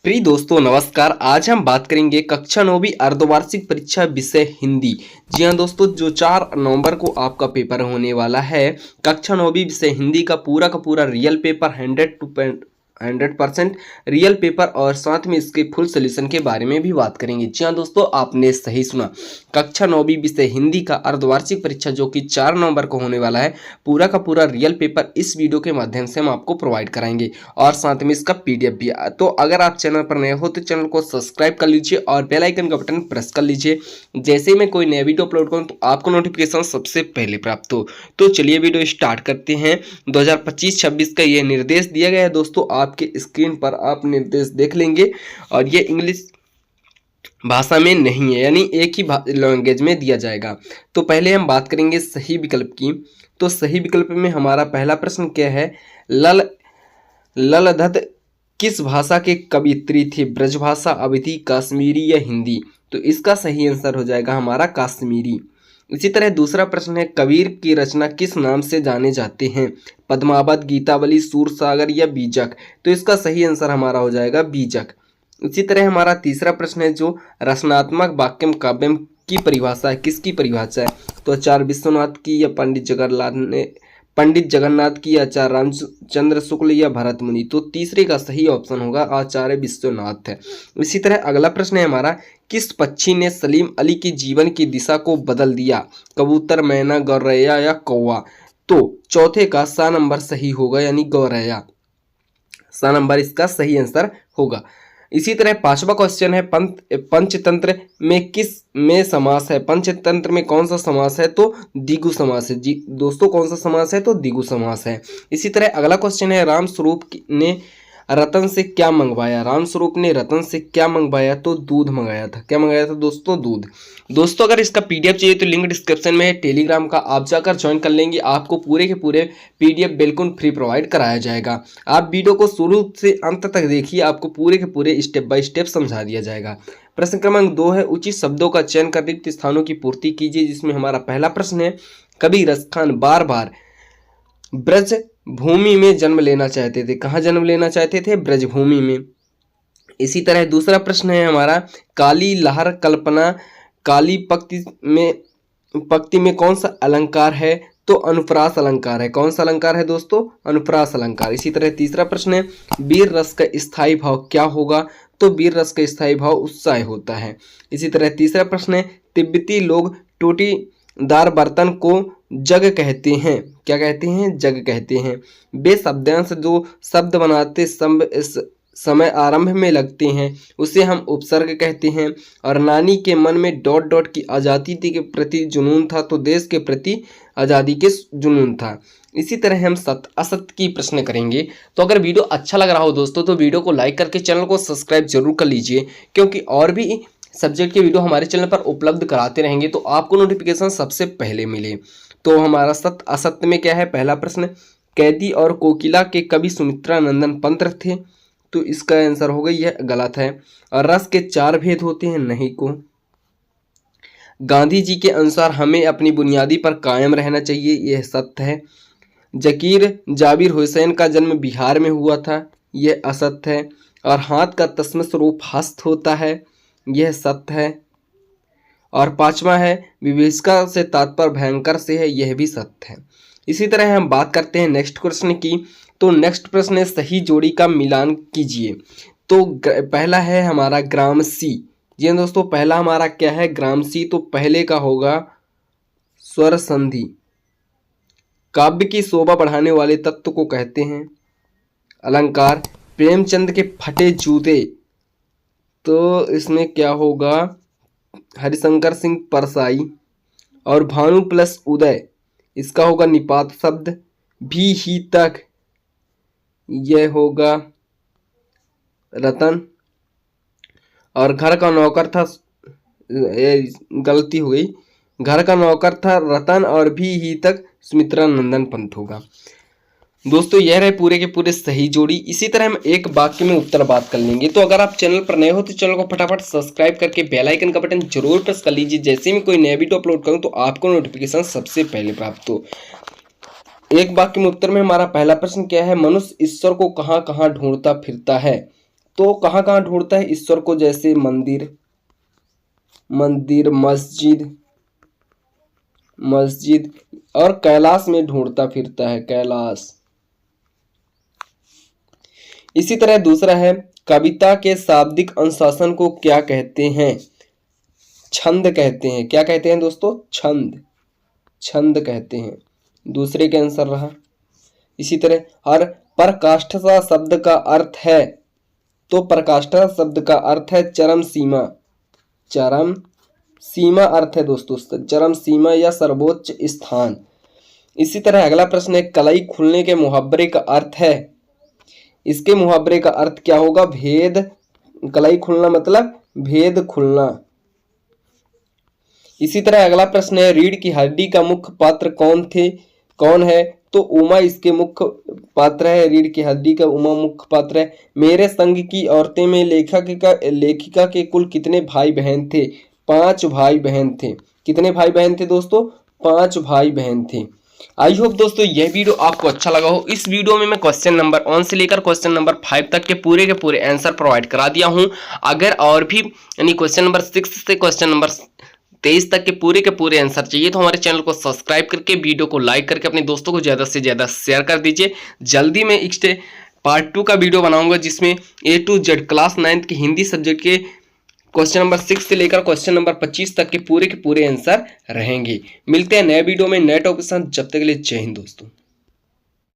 प्रिय दोस्तों नमस्कार। आज हम बात करेंगे कक्षा 9वीं अर्धवार्षिक परीक्षा विषय हिंदी। जी हाँ दोस्तों, जो 4 नवंबर को आपका पेपर होने वाला है कक्षा 9वीं विषय हिंदी का पूरा रियल पेपर 100% रियल पेपर और साथ में इसके फुल सोल्यूशन के बारे में भी बात करेंगे। जी हाँ दोस्तों, आपने सही सुना। कक्षा 9वीं विषय हिंदी का अर्धवार्षिक परीक्षा जो कि 4 नवंबर को होने वाला है, पूरा का पूरा रियल पेपर इस वीडियो के माध्यम से हम आपको प्रोवाइड कराएंगे और साथ में इसका पीडीएफ भी। तो अगर आप चैनल पर नए हो तो चैनल को सब्सक्राइब कर लीजिए और बेल आइकन का बटन प्रेस कर लीजिए। जैसे ही मैं कोई नया वीडियो अपलोड करूं तो आपको नोटिफिकेशन सबसे पहले प्राप्त हो। तो चलिए वीडियो स्टार्ट करते हैं। 2025-26 का ये निर्देश दिया गया है दोस्तों, आपके स्क्रीन पर आप निर्देश देख लेंगे और ये इंग्लिश भाषा में नहीं है, यानी एक ही लैंग्वेज में दिया जाएगा। तो पहले हम बात करेंगे सही विकल्प की। तो सही विकल्प में हमारा पहला प्रश्न क्या है? ललधत किस भाषा के कवियत्री थी? ब्रजभाषा, अवधी, कश्मीरी या हिंदी? तो इसका सही आंसर हो जाएगा हमारा कश्मीरी। इसी तरह दूसरा प्रश्न है, कबीर की रचना किस नाम से जाने जाते हैं? पद्मावत, गीतावली, सूरसागर या बीजक? तो इसका सही आंसर हमारा हो जाएगा बीजक। इसी तरह हमारा तीसरा प्रश्न है, जो रचनात्मक वाक्यम काव्यम की परिभाषा है, किसकी परिभाषा है? तो आचार्य विश्वनाथ की या पंडित जगन्नाथ की, आचार्य रामचंद्र शुक्ल या भरत मुनि? तो तीसरे का सही ऑप्शन होगा आचार्य विश्वनाथ है। इसी तरह अगला प्रश्न है हमारा, किस पक्षी ने सलीम अली की जीवन की दिशा को बदल दिया? कबूतर, मैना, गौरैया या कौवा? तो चौथे का सा नंबर सही होगा, यानी गौरैया। सा नंबर इसका सही आंसर होगा। इसी तरह पांचवा क्वेश्चन है, पंचतंत्र में किस में समास है? पंचतंत्र में कौन सा समास है? तो द्विगु समास है। जी दोस्तों, कौन सा समास है? तो द्विगु समास है। इसी तरह अगला क्वेश्चन है, राम स्वरूप ने रतन से क्या मंगवाया? राम स्वरूप ने रतन से क्या मंगवाया? तो दूध मंगाया था। क्या मंगाया था दोस्तों? दूध। दोस्तों अगर इसका पीडीएफ चाहिए तो लिंक डिस्क्रिप्शन में है टेलीग्राम का, आप जाकर ज्वाइन कर लेंगे। आपको पूरे के पूरे पीडीएफ बिल्कुल फ्री प्रोवाइड कराया जाएगा। आप वीडियो को शुरू से अंत तक देखिए, आपको पूरे के पूरे स्टेप बाय स्टेप समझा दिया जाएगा। प्रश्न क्रमांक 2 है, उचित शब्दों का चयन कर रिक्त स्थानों की पूर्ति कीजिए। जिसमें हमारा पहला प्रश्न है, कवि रसखान बार बार ब्रज भूमि में जन्म लेना चाहते थे। कहाँ जन्म लेना चाहते थे? ब्रजभूमि में। इसी तरह दूसरा प्रश्न है हमारा, काली लहर कल्पना काली पंक्ति में कौन सा अलंकार है? तो अनुप्रास अलंकार है। कौन सा अलंकार है दोस्तों? अनुप्रास अलंकार। इसी तरह तीसरा प्रश्न है, वीर रस का स्थायी भाव क्या होगा? तो वीर रस का स्थायी भाव उत्साह होता है। इसी तरह तीसरा प्रश्न है, तिब्बती लोग टोटीदार बर्तन को जग कहते हैं। क्या कहते हैं? जग कहते हैं। वे शब्दांश जो शब्द बनाते समय आरंभ में लगते हैं उसे हम उपसर्ग कहते हैं। और नानी के मन में डॉट डॉट की आज़ादी के प्रति जुनून था, तो देश के प्रति आज़ादी के जुनून था। इसी तरह हम सत्य असत्य की प्रश्न करेंगे। तो अगर वीडियो अच्छा लग रहा हो दोस्तों तो वीडियो को लाइक करके चैनल को सब्सक्राइब जरूर कर लीजिए, क्योंकि और भी सब्जेक्ट के वीडियो हमारे चैनल पर उपलब्ध कराते रहेंगे तो आपको नोटिफिकेशन सबसे पहले मिले। तो हमारा सत्य असत्य में क्या है? पहला प्रश्न, कैदी और कोकिला के कवि सुमित्रा नंदन पंत थे। तो इसका आंसर होगा यह गलत है। और रस के 4 भेद होते हैं, नहीं को। गांधी जी के अनुसार हमें अपनी बुनियादी पर कायम रहना चाहिए, यह सत्य है। जाबिर हुसैन का जन्म बिहार में हुआ था, यह असत्य है। और हाथ का तस्मस रूप हस्त होता है, यह सत्य है। और पांचवा है, विभीषिका से तात्पर्य भयंकर से है, यह भी सत्य है। इसी तरह हम बात करते हैं नेक्स्ट प्रश्न की। तो नेक्स्ट प्रश्न है, सही जोड़ी का मिलान कीजिए। तो पहला है हमारा ग्रामसी। जी दोस्तों, पहला हमारा क्या है? ग्रामसी। तो पहले का होगा स्वर संधि। काव्य की शोभा बढ़ाने वाले तत्व को कहते हैं अलंकार। प्रेमचंद के फटे जूते, तो इसमें क्या होगा? हरिशंकर सिंह परसाई। और भानु प्लस उदय, इसका होगा निपात शब्द। भी ही तक, यह होगा रतन। और घर का नौकर था, गलती हो गई, घर का नौकर था रतन और भी ही तक सुमित्रा नंदन पंत होगा। दोस्तों यह रहे पूरे के पूरे सही जोड़ी। इसी तरह हम एक वाक्य में उत्तर बात कर लेंगे। तो अगर आप चैनल पर नए हो तो चैनल को फटाफट सब्सक्राइब करके बेल आइकन का बटन जरूर प्रेस कर लीजिए। जैसे ही मैं कोई नया वीडियो अपलोड करूं तो आपको नोटिफिकेशन सबसे पहले प्राप्त हो। एक वाक्य में उत्तर में हमारा पहला प्रश्न क्या है? मनुष्य ईश्वर को कहाँ कहाँ ढूंढता फिरता है? तो कहाँ कहाँ ढूंढता है ईश्वर को? जैसे मंदिर, मंदिर, मस्जिद, मस्जिद और कैलाश में ढूंढता फिरता है, कैलाश। इसी तरह दूसरा है, कविता के शाब्दिक अनुशासन को क्या कहते हैं? छंद कहते हैं। क्या कहते हैं दोस्तों? छंद, छंद कहते हैं। दूसरे के आंसर रहा। इसी तरह, और पराकाष्ठा शब्द का अर्थ है, तो पराकाष्ठा शब्द का अर्थ है चरम सीमा, चरम सीमा अर्थ है दोस्तों, चरम सीमा या सर्वोच्च स्थान। इसी तरह अगला प्रश्न है, कलई खुलने के मुहावरे का अर्थ है, इसके मुहावरे का अर्थ क्या होगा? भेद, कलई खुलना मतलब भेद खुलना। इसी तरह अगला प्रश्न है, रीढ़ की हड्डी का मुख्य पात्र कौन है? तो उमा इसके मुख्य पात्र है, रीढ़ की हड्डी का उमा मुख्य पात्र है। मेरे संग की औरतें में लेखिका के कुल कितने भाई बहन थे? 5 भाई बहन थे। कितने भाई बहन थे दोस्तों? 5 भाई बहन थे। आई होप दोस्तों यह वीडियो आपको अच्छा लगा हो। इस वीडियो में मैं क्वेश्चन नंबर 1 से लेकर क्वेश्चन नंबर 5 तक के पूरे आंसर प्रोवाइड करा दिया हूं। अगर और भी यानी क्वेश्चन नंबर 6 से क्वेश्चन नंबर 23 तक के पूरे आंसर चाहिए तो हमारे चैनल को सब्सक्राइब करके वीडियो को लाइक करके अपने दोस्तों को ज़्यादा से ज़्यादा शेयर कर दीजिए। जल्दी मैं पार्ट 2 का वीडियो बनाऊंगा जिसमें A to Z class 9th के हिंदी सब्जेक्ट के क्वेश्चन नंबर 6 से लेकर क्वेश्चन नंबर 25 तक के पूरे आंसर रहेंगे। मिलते हैं नए वीडियो में नए टॉपिक के साथ। जब तक के लिए जय हिंद दोस्तों।